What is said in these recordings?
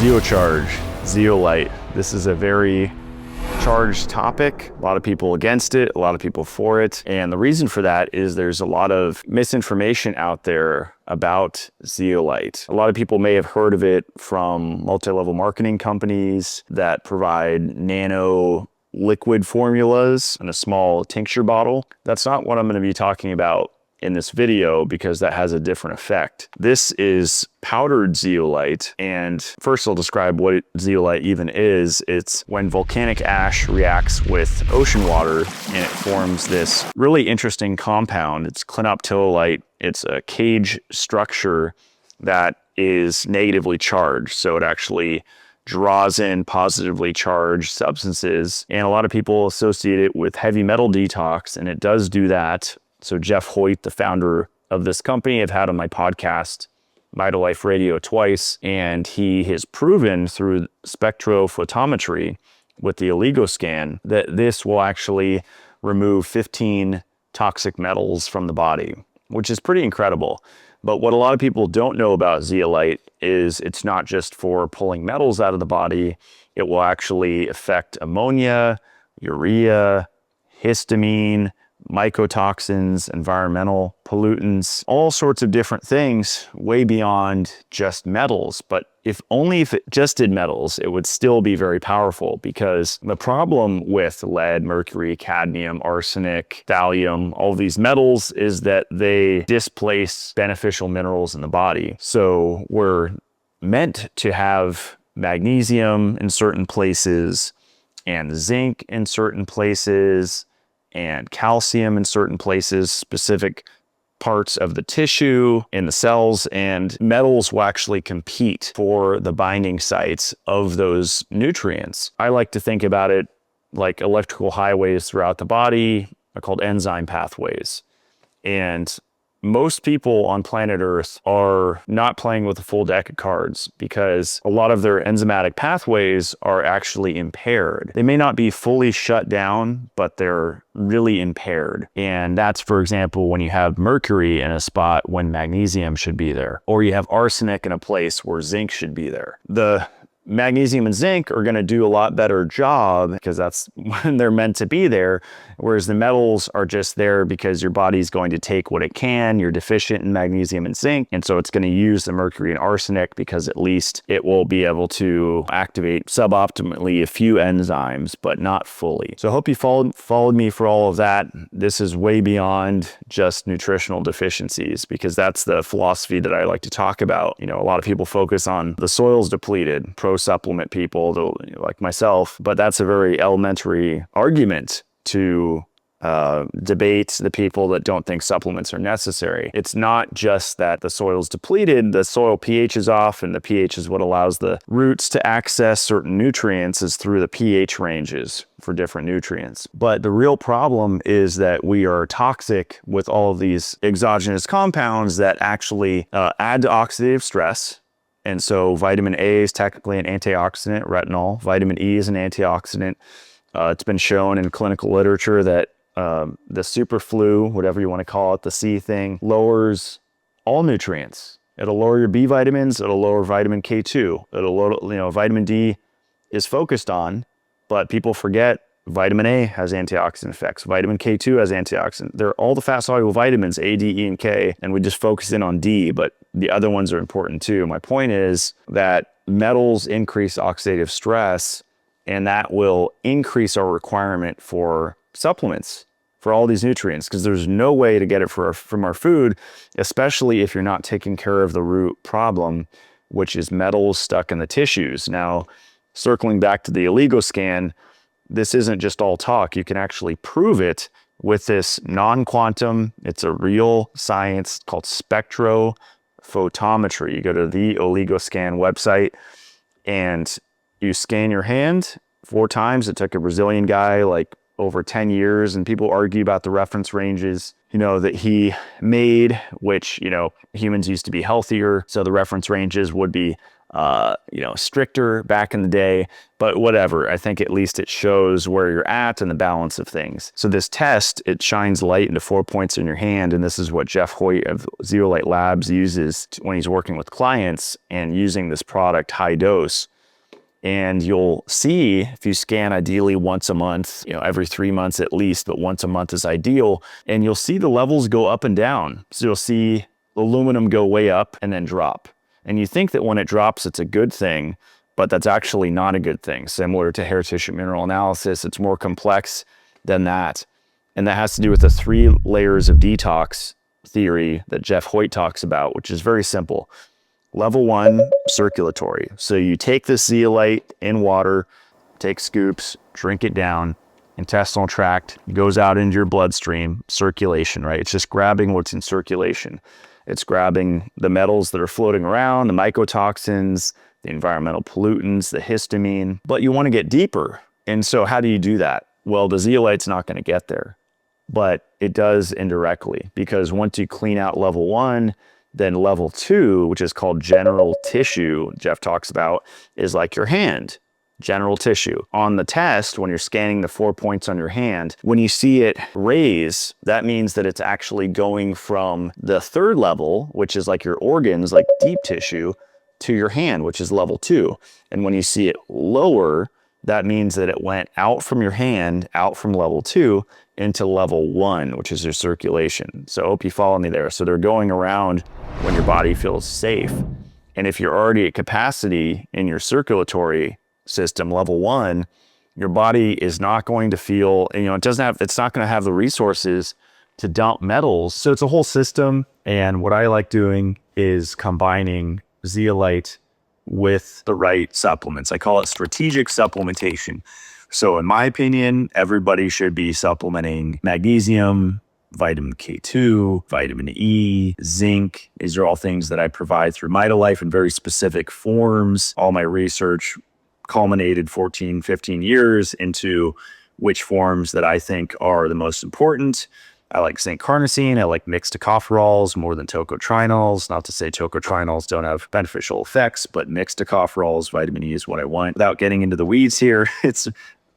ZeoCharge, Zeolite. This is a very charged topic. A lot of people against it, a lot of people for it. And the reason for that is there's a lot of misinformation out there about zeolite. A lot of people may have heard of it from multi-level marketing companies that provide nano liquid formulas in a small tincture bottle. That's not what I'm going to be talking about in this video because that has a different effect. This is powdered zeolite, and first I'll describe what zeolite even is. It's when volcanic ash reacts with ocean water and it forms this really interesting compound. It's clinoptilolite. It's a cage structure that is negatively charged, so it actually draws in positively charged substances, and a lot of people associate it with heavy metal detox, and it does do that. So Jeff Hoyt, the founder of this company, I've had on my podcast, Vital Life Radio, twice, and he has proven through spectrophotometry with the oligoscan that this will actually remove 15 toxic metals from the body, which is pretty incredible. But what a lot of people don't know about zeolite is it's not just for pulling metals out of the body. It will actually affect ammonia, urea, histamine, mycotoxins, environmental pollutants, all sorts of different things way beyond just metals. But if it just did metals, it would still be very powerful, because the problem with lead, mercury, cadmium, arsenic, thallium, all these metals is that they displace beneficial minerals in the body. So we're meant to have magnesium in certain places and zinc in certain places and calcium in certain places, specific parts of the tissue in the cells, and metals will actually compete for the binding sites of those nutrients. I like to think about it like electrical highways throughout the body are called enzyme pathways. And most people on planet Earth are not playing with a full deck of cards because a lot of their enzymatic pathways are actually impaired. They may not be fully shut down, but they're really impaired. And that's, for example, when you have mercury in a spot when magnesium should be there, or you have arsenic in a place where zinc should be there. The magnesium and zinc are going to do a lot better job because that's when they're meant to be there, whereas the metals are just there because your body's going to take what it can. You're deficient in magnesium and zinc, and so it's going to use the mercury and arsenic because at least it will be able to activate suboptimally a few enzymes, but not fully. So I hope you followed me for all of that. This is way beyond just nutritional deficiencies, because that's the philosophy that I like to talk about. You know, a lot of people focus on the soil's depleted, supplement people like myself, but that's a very elementary argument to debate the people that don't think supplements are necessary. It's not just that the soil's depleted, the soil pH is off, and the pH is what allows the roots to access certain nutrients is through the pH ranges for different nutrients. But the real problem is that we are toxic with all of these exogenous compounds that actually add to oxidative stress. And so vitamin A is technically an antioxidant, retinol. Vitamin E is an antioxidant. It's been shown in clinical literature that the superflu, whatever you want to call it, the C thing, lowers all nutrients. It'll lower your B vitamins. It'll lower vitamin K2. It'll lower, vitamin D is focused on, but people forget vitamin A has antioxidant effects. Vitamin K2 has antioxidant. They're all the fat-soluble vitamins, A, D, E, and K, and we just focus in on D, but the other ones are important too. My point is that metals increase oxidative stress, and that will increase our requirement for supplements for all these nutrients, because there's no way to get it from our food, especially if you're not taking care of the root problem, which is metals stuck in the tissues. Now, circling back to the oligoscan, this isn't just all talk. You can actually prove it with this non-quantum, it's a real science called spectrophotometry. You go to the oligoscan website and you scan your hand 4 times. It took a Brazilian guy like over 10 years, and people argue about the reference ranges, that he made, which, humans used to be healthier. So the reference ranges would be stricter back in the day, but whatever. I think at least it shows where you're at and the balance of things. So this test, it shines light into 4 points in your hand. And this is what Jeff Hoyt of Zeolite Labs uses when he's working with clients and using this product high dose. And you'll see, if you scan ideally once a month, every 3 months at least, but once a month is ideal, and you'll see the levels go up and down. So you'll see aluminum go way up and then drop. And you think that when it drops, it's a good thing, but that's actually not a good thing. Similar to hair tissue mineral analysis, it's more complex than that. And that has to do with the 3 layers of detox theory that Jeff Hoyt talks about, which is very simple. Level 1, circulatory. So you take this zeolite in water, take scoops, drink it down, intestinal tract, goes out into your bloodstream, circulation, right? It's just grabbing what's in circulation. It's grabbing the metals that are floating around, the mycotoxins, the environmental pollutants, the histamine, but you want to get deeper. And so how do you do that? Well, the zeolite's not going to get there, but it does indirectly, because once you clean out level 1, then level 2, which is called general tissue, Jeff talks about, is like your hand, general tissue. On the test, when you're scanning the 4 points on your hand, when you see it raise, that means that it's actually going from the 3rd level, which is like your organs, like deep tissue, to your hand, which is level 2. And when you see it lower, that means that it went out from your hand, out from level 2, into level 1, which is your circulation. So I hope you follow me there. So they're going around when your body feels safe. And if you're already at capacity in your circulatory system, level 1, your body is not going to feel, it's not going to have the resources to dump metals. So it's a whole system. And what I like doing is combining zeolite with the right supplements. I call it strategic supplementation. So in my opinion, everybody should be supplementing magnesium, vitamin K2, vitamin E, zinc. These are all things that I provide through MitoLife in very specific forms. All my research culminated 14, 15 years into which forms that I think are the most important. I like zinc carnosine. I like mixed tocopherols more than tocotrienols. Not to say tocotrienols don't have beneficial effects, but mixed tocopherols, vitamin E is what I want. Without getting into the weeds here, it's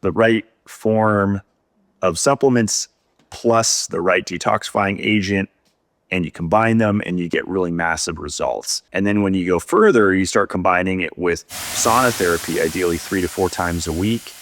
the right form of supplements plus the right detoxifying agent, and you combine them and you get really massive results. And then when you go further, you start combining it with sauna therapy, ideally 3 to 4 times a week.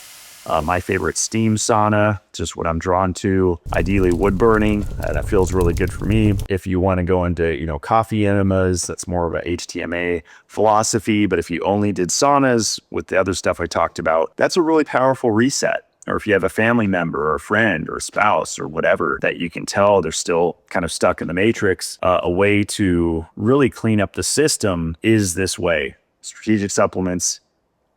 My favorite, steam sauna, just what I'm drawn to. Ideally wood burning, that feels really good for me. If you want to go into, coffee enemas, that's more of a HTMA philosophy. But if you only did saunas with the other stuff I talked about, that's a really powerful reset. Or if you have a family member or a friend or a spouse or whatever that you can tell they're still kind of stuck in the matrix, a way to really clean up the system is this way. Strategic supplements,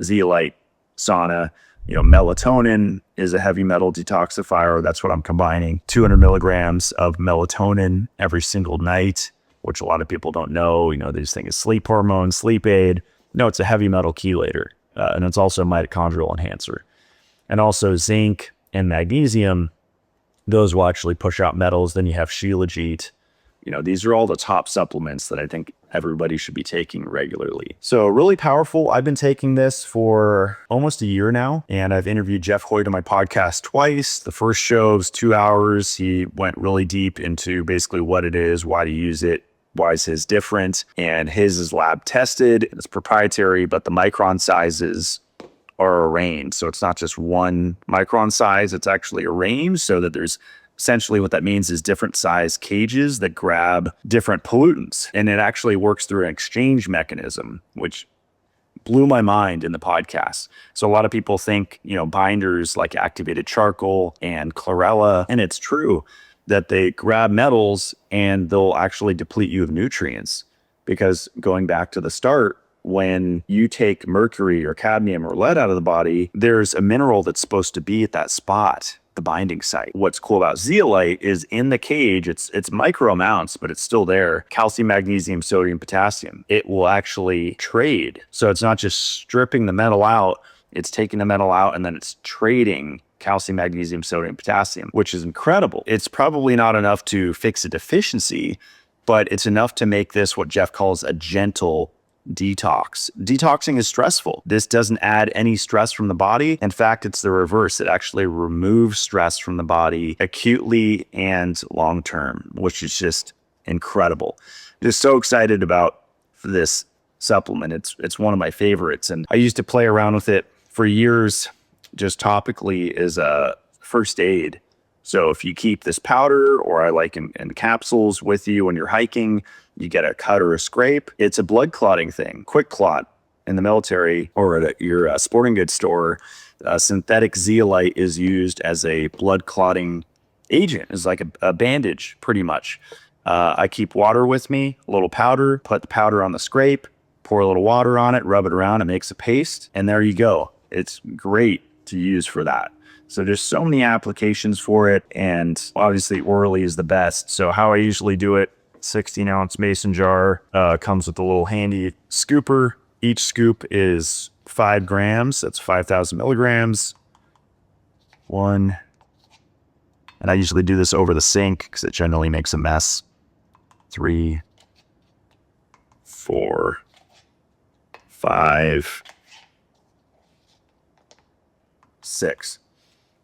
zeolite, sauna. Melatonin is a heavy metal detoxifier. That's what I'm combining. 200 milligrams of melatonin every single night, which a lot of people don't know. They just think it's sleep hormone, sleep aid. No, it's a heavy metal chelator. And it's also a mitochondrial enhancer. And also zinc and magnesium, those will actually push out metals. Then you have shilajit. These are all the top supplements that I think everybody should be taking regularly. So really powerful. I've been taking this for almost a year now, and I've interviewed Jeff Hoyt on my podcast twice. The first show was 2 hours. He went really deep into basically what it is, why to use it, why is his different, and his is lab tested. It's proprietary, but the micron sizes are arranged. So it's not just one micron size, it's actually arranged so that there's essentially what that means is different size cages that grab different pollutants. And it actually works through an exchange mechanism, which blew my mind in the podcast. So a lot of people think, binders like activated charcoal and chlorella, and it's true that they grab metals and they'll actually deplete you of nutrients. Because going back to the start, when you take mercury or cadmium or lead out of the body, there's a mineral that's supposed to be at that spot, the binding site. What's cool about zeolite is in the cage, it's micro amounts, but it's still there. Calcium, magnesium, sodium, potassium. It will actually trade. So it's not just stripping the metal out, it's taking the metal out and then it's trading calcium, magnesium, sodium, potassium, which is incredible. It's probably not enough to fix a deficiency, but it's enough to make this what Jeff calls a gentle detox. Detoxing is stressful. This doesn't add any stress from the body. In fact, it's the reverse. It actually removes stress from the body acutely and long term, which is just incredible. Just so excited about this supplement. It's one of my favorites, and I used to play around with it for years, just topically as a first aid. So if you keep this powder, or I like in capsules with you when you're hiking, you get a cut or a scrape. It's a blood clotting thing, quick clot. In the military or at your sporting goods store, synthetic zeolite is used as a blood clotting agent. It's like a bandage, pretty much. I keep water with me, a little powder, put the powder on the scrape, pour a little water on it, rub it around, it makes a paste, and there you go. It's great to use for that. So there's so many applications for it, and obviously orally is the best. So how I usually do it, 16-ounce mason jar, comes with a little handy scooper. Each scoop is 5 grams. That's 5,000 milligrams. One. And I usually do this over the sink because it generally makes a mess. 3, 4, 5, 6.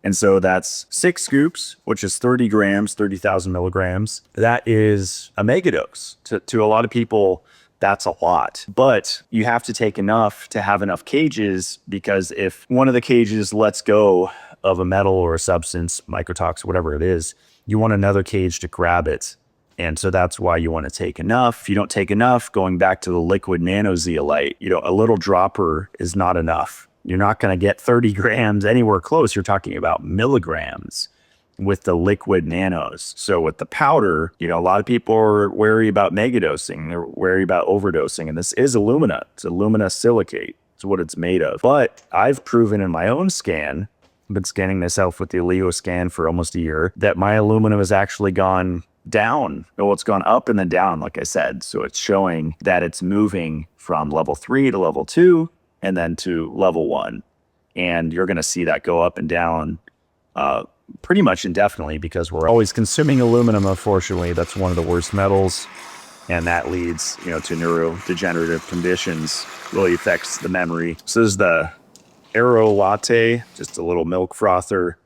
And so that's 6 scoops, which is 30 grams, 30,000 milligrams. That is a megadose. To a lot of people, that's a lot, but you have to take enough to have enough cages, because if one of the cages lets go of a metal or a substance, mycotoxin, whatever it is, you want another cage to grab it. And so that's why you want to take enough. If you don't take enough, going back to the liquid nano zeolite, a little dropper is not enough. You're not going to get 30 grams anywhere close. You're talking about milligrams with the liquid nanos. So with the powder, a lot of people are wary about megadosing. They're wary about overdosing. And this is alumina. It's alumina silicate. It's what it's made of. But I've proven in my own scan, I've been scanning myself with the Leo scan for almost a year, that my aluminum has actually gone down. Well, it's gone up and then down, like I said. So it's showing that it's moving from level 3 to level 2 and then to level 1. And you're going to see that go up and down pretty much indefinitely, because we're always consuming aluminum. Unfortunately, that's one of the worst metals, and that leads, to neurodegenerative conditions. Really affects the memory. So this is the Aero Latte, just a little milk frother,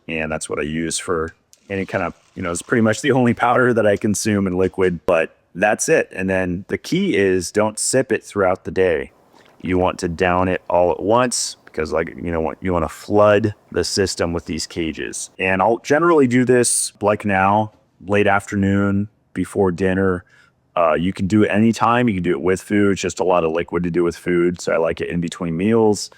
and that's what I use for any kind of, it's pretty much the only powder that I consume in liquid, but that's it. And then the key is don't sip it throughout the day. You want to down it all at once, because you want to flood the system with these cages. And I'll generally do this like now, late afternoon, before dinner. You can do it anytime. You can do it with food. It's just a lot of liquid to do with food. So I like it in between meals.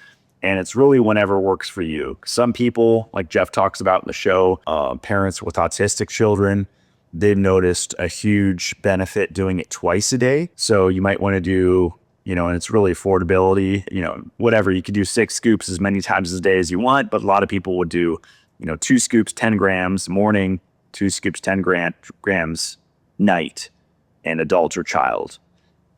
And it's really whenever works for you. Some people, like Jeff talks about in the show, parents with autistic children, they've noticed a huge benefit doing it twice a day. So you might want to do, and it's really affordability, whatever. You could do 6 scoops as many times a day as you want, but a lot of people would do, 2 scoops, 10 grams morning, 2 scoops, 10 grams night, and adult or child.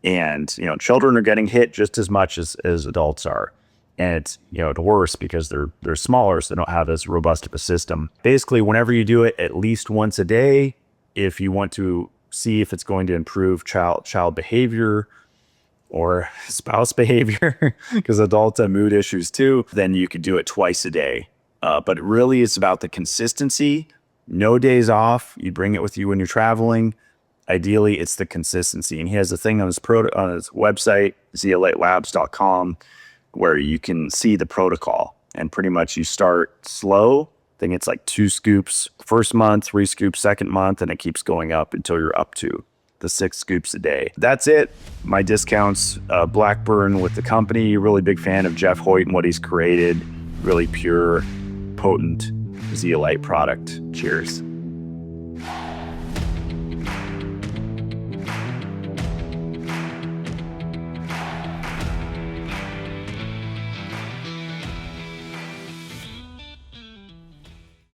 And, children are getting hit just as much as adults are. And it's, worse because they're smaller, so they don't have as robust of a system. Basically, whenever you do it at least once a day, if you want to see if it's going to improve child behavior or spouse behavior, because adults have mood issues too, then you could do it twice a day. But really it's about the consistency, no days off. You bring it with you when you're traveling. Ideally, it's the consistency. And he has a thing on his website, zeolitelabs.com, where you can see the protocol. And pretty much you start slow. I think it's like 2 scoops first month, 3 scoops second month, and it keeps going up until you're up to the 6 scoops a day. That's it. My discounts, Blackburn with the company. Really big fan of Jeff Hoyt and what he's created. Really pure, potent zeolite product. Cheers.